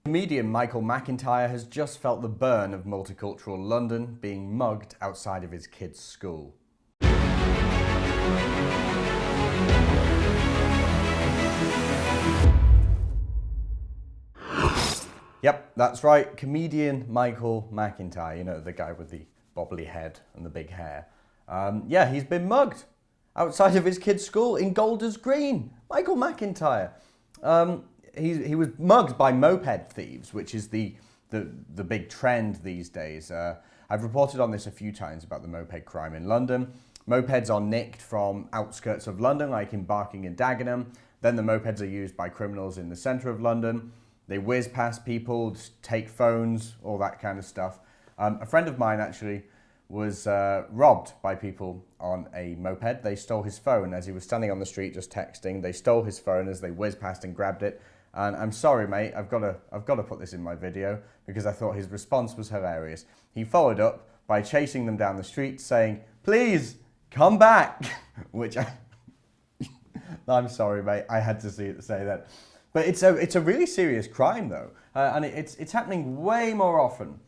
Comedian Michael McIntyre has just felt the burn of multicultural London being mugged outside of his kids' school. Yep, that's right, comedian Michael McIntyre, you know, the guy with the bobbly head and the big hair. Yeah, he's been mugged outside of his kids' school in Golders Green. Michael McIntyre. He was mugged by moped thieves, which is the big trend these days. I've reported on this a few times about the moped crime in London. Mopeds are nicked from outskirts of London, like in Barking and Dagenham. Then the mopeds are used by criminals in the centre of London. They whiz past people, take phones, all that kind of stuff. A friend of mine actually was robbed by people on a moped. They stole his phone as he was standing on the street just texting. They stole his phone as they whizzed past and grabbed it. And I'm sorry, mate, I've got to put this in my video because I thought his response was hilarious. He followed up by chasing them down the street saying, "Please, come back," which I'm sorry, mate, I had to say that. But it's a really serious crime, though, and it's happening way more often.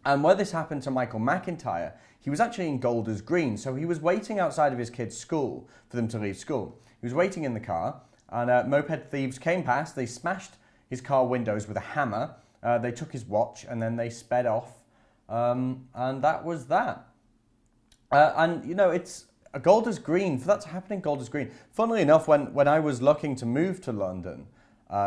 And where this happened to Michael McIntyre, he was actually in Golders Green, so he was waiting outside of his kids' school for them to leave school. He was waiting in the car, and moped thieves came past. They smashed his car windows with a hammer. They took his watch, and then they sped off, and that was that. And you know, it's a Golders Green. For that to happen in Golders Green, funnily enough, when I was looking to move to London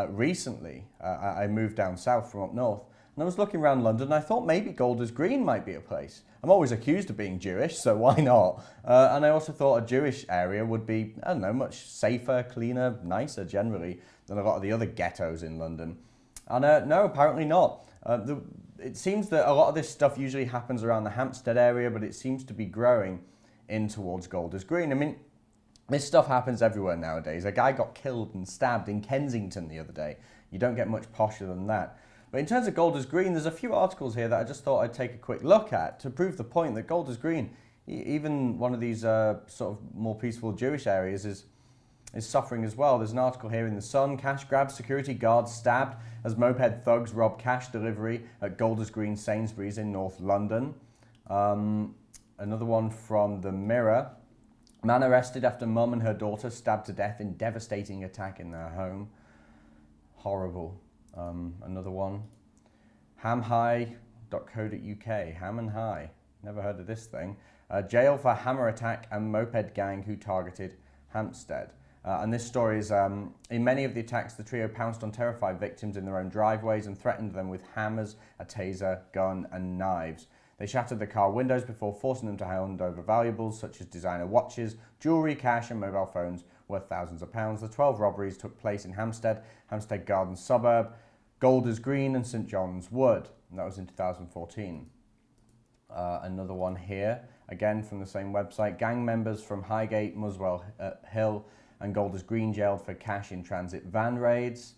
recently, I moved down south from up north, and I was looking around London, and I thought maybe Golders Green might be a place. I'm always accused of being Jewish, so why not? And I also thought a Jewish area would be, I don't know, much safer, cleaner, nicer generally than a lot of the other ghettos in London. And no, apparently not. It seems that a lot of this stuff usually happens around the Hampstead area, but it seems to be growing in towards Golders Green. I mean, this stuff happens everywhere nowadays. A guy got killed and stabbed in Kensington the other day. You don't get much posher than that. But in terms of Golders Green, there's a few articles here that I just thought I'd take a quick look at to prove the point that Golders Green, even one of these sort of more peaceful Jewish areas, is suffering as well. There's an article here in The Sun: cash grab, security guards stabbed as moped thugs rob cash delivery at Golders Green Sainsbury's in North London. Another one from The Mirror: man arrested after mum and her daughter stabbed to death in devastating attack in their home. Horrible. Another one, hamhigh.co.uk, Ham and High, never heard of this thing. Jail for hammer attack and moped gang who targeted Hampstead. And this story is, in many of the attacks, the trio pounced on terrified victims in their own driveways and threatened them with hammers, a taser, gun and knives. They shattered the car windows before forcing them to hand over valuables such as designer watches, jewellery, cash and mobile phones worth thousands of pounds. The 12 robberies took place in Hampstead, Hampstead Garden suburb, Golders Green and St John's Wood. And that was in 2014. Another one here, again from the same website: gang members from Highgate, Muswell Hill and Golders Green jailed for cash in transit van raids.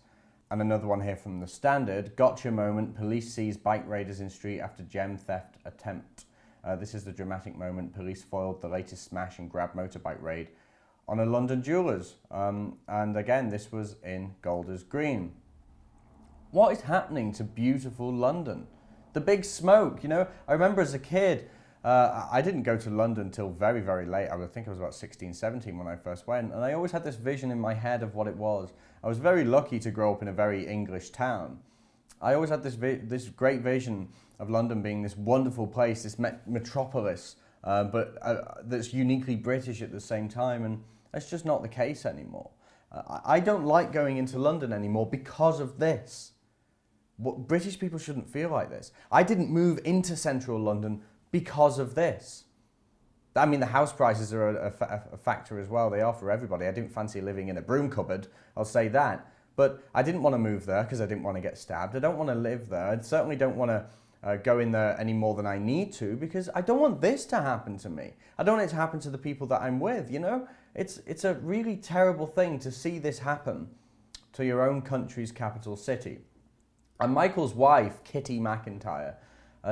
And another one here from The Standard: gotcha moment, police seize bike raiders in street after gem theft attempt. This is the dramatic moment. Police foiled the latest smash and grab motorbike raid on a London jeweller's. And again, this was in Golders Green. What is happening to beautiful London? The big smoke, you know? I remember as a kid, I didn't go to London till very, very late. I think I was about 16, 17 when I first went. And I always had this vision in my head of what it was. I was very lucky to grow up in a very English town. I always had this great vision of London being this wonderful place, this metropolis, but that's uniquely British at the same time. And that's just not the case anymore. I don't like going into London anymore because of this. British people shouldn't feel like this. I didn't move into central London because of this. I mean, the house prices are a factor as well. They are for everybody. I didn't fancy living in a broom cupboard, I'll say that. But I didn't want to move there because I didn't want to get stabbed. I don't want to live there. I certainly don't want to go in there any more than I need to because I don't want this to happen to me. I don't want it to happen to the people that I'm with, you know? It's a really terrible thing to see this happen to your own country's capital city. And Michael's wife, Kitty McIntyre,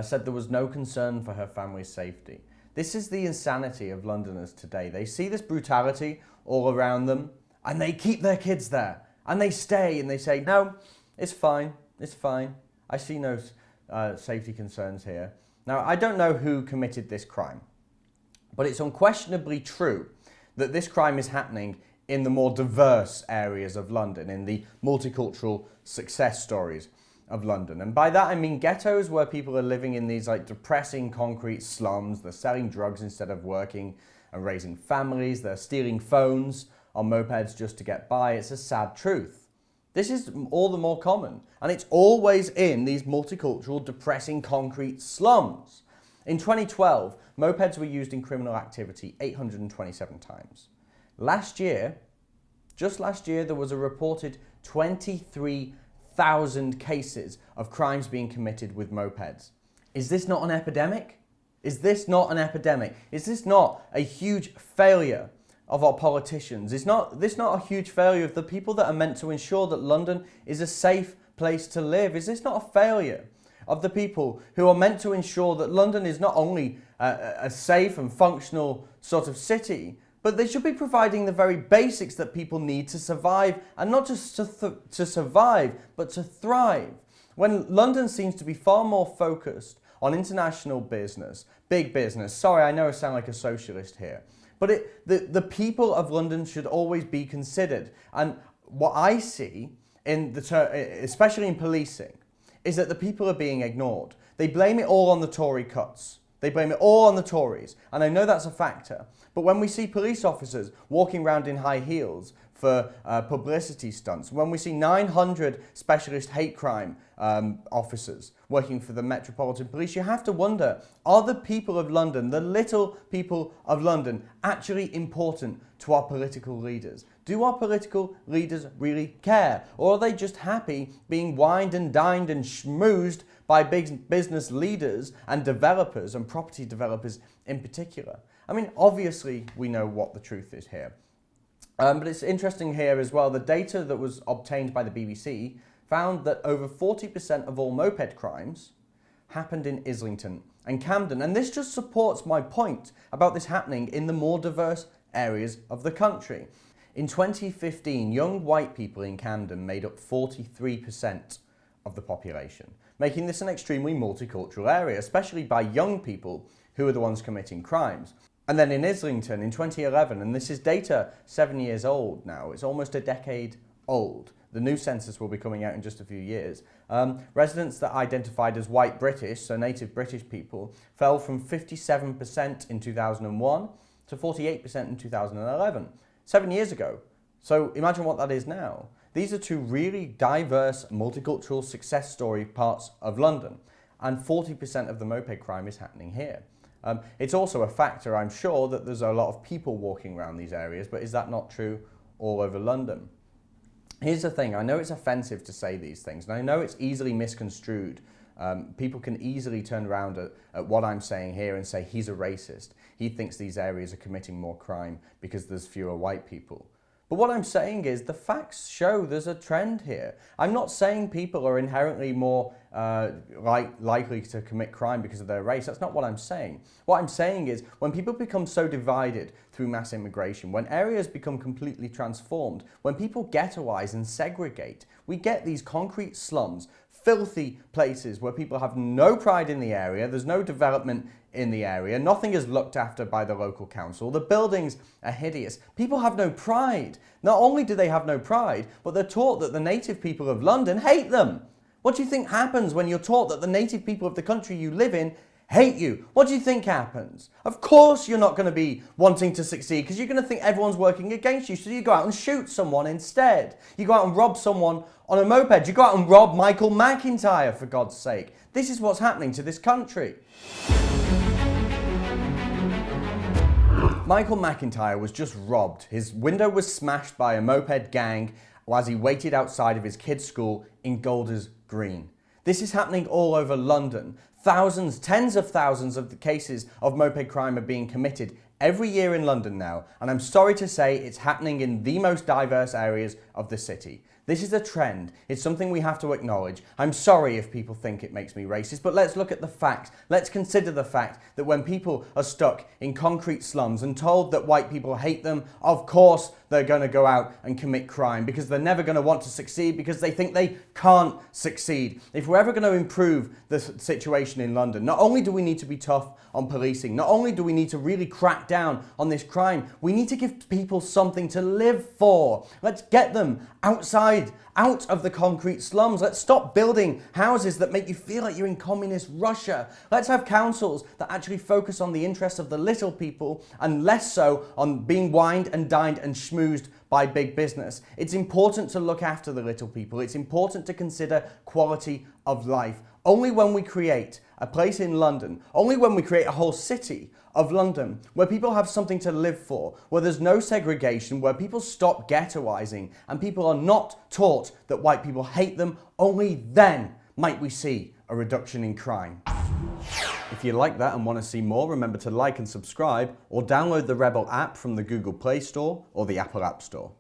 said there was no concern for her family's safety. This is the insanity of Londoners today. They see this brutality all around them and they keep their kids there and they stay and they say, no, it's fine, It's fine. I see no safety concerns here. Now, I don't know who committed this crime, but it's unquestionably true that this crime is happening in the more diverse areas of London, in the multicultural success stories of London. And by that I mean ghettos where people are living in these like depressing concrete slums. They're selling drugs instead of working and raising families. They're stealing phones on mopeds just to get by. It's a sad truth. This is all the more common, and it's always in these multicultural, depressing concrete slums. In 2012, mopeds were used in criminal activity 827 times. Last year, just last year, there was a reported 23,000 cases of crimes being committed with mopeds. Is this not an epidemic? Is this not an epidemic? Is this not a huge failure of our politicians? Is this not a huge failure of the people that are meant to ensure that London is a safe place to live? Is this not a failure of the people who are meant to ensure that London is not only a safe and functional sort of city, but they should be providing the very basics that people need to survive, and not just to survive, but to thrive. When London seems to be far more focused on international business, big business. Sorry, I know I sound like a socialist here, but the people of London should always be considered. And what I see, especially in policing, is that the people are being ignored. They blame it all on the Tory cuts. They blame it all on the Tories, and I know that's a factor. But when we see police officers walking around in high heels for publicity stunts, when we see 900 specialist hate crime officers working for the Metropolitan Police, you have to wonder, are the people of London, the little people of London, actually important to our political leaders? Do our political leaders really care? Or are they just happy being wined and dined and schmoozed by big business leaders and developers, and property developers in particular? I mean, obviously we know what the truth is here. But it's interesting here as well, the data that was obtained by the BBC found that over 40% of all moped crimes happened in Islington and Camden. And this just supports my point about this happening in the more diverse areas of the country. In 2015, young white people in Camden made up 43% of the population, making this an extremely multicultural area, especially by young people who are the ones committing crimes. And then in Islington in 2011, and this is data 7 years old now, it's almost a decade old. The new census will be coming out in just a few years. Residents that identified as white British, so native British people, fell from 57% in 2001 to 48% in 2011, 7 years ago. So imagine what that is now. These are two really diverse, multicultural success story parts of London, and 40% of the moped crime is happening here. It's also a factor, I'm sure, that there's a lot of people walking around these areas, but is that not true all over London? Here's the thing, I know it's offensive to say these things, and I know it's easily misconstrued. People can easily turn around at what I'm saying here and say he's a racist. He thinks these areas are committing more crime because there's fewer white people. But what I'm saying is the facts show there's a trend here. I'm not saying people are inherently more likely to commit crime because of their race. That's not what I'm saying. What I'm saying is when people become so divided through mass immigration, when areas become completely transformed, when people ghettoize and segregate, we get these concrete slums, filthy places where people have no pride in the area, there's no development in the area, nothing is looked after by the local council, the buildings are hideous. People have no pride. Not only do they have no pride, but they're taught that the native people of London hate them. What do you think happens when you're taught that the native people of the country you live in hate you? What do you think happens? Of course you're not going to be wanting to succeed because you're going to think everyone's working against you, so you go out and shoot someone instead. You go out and rob someone on a moped. You go out and rob Michael McIntyre, for God's sake. This is what's happening to this country. Michael McIntyre was just robbed. His window was smashed by a moped gang as he waited outside of his kid's school in Golders Green. This is happening all over London. Thousands, tens of thousands of the cases of moped crime are being committed every year in London now, and I'm sorry to say it's happening in the most diverse areas of the city. This is a trend. It's something we have to acknowledge. I'm sorry if people think it makes me racist, but let's look at the facts. Let's consider the fact that when people are stuck in concrete slums and told that white people hate them, of course that are going to go out and commit crime because they're never going to want to succeed because they think they can't succeed. If we're ever going to improve the situation in London, not only do we need to be tough on policing, not only do we need to really crack down on this crime, we need to give people something to live for. Let's get them outside, out of the concrete slums. Let's stop building houses that make you feel like you're in communist Russia. Let's have councils that actually focus on the interests of the little people and less so on being wined and dined and schmoozed by big business. It's important to look after the little people. It's important to consider quality of life. Only when we create a place in London, only when we create a whole city of London where people have something to live for, where there's no segregation, where people stop ghettoizing and people are not taught that white people hate them, only then might we see a reduction in crime. If you like that and want to see more, remember to like and subscribe or download the Rebel app from the Google Play Store or the Apple App Store.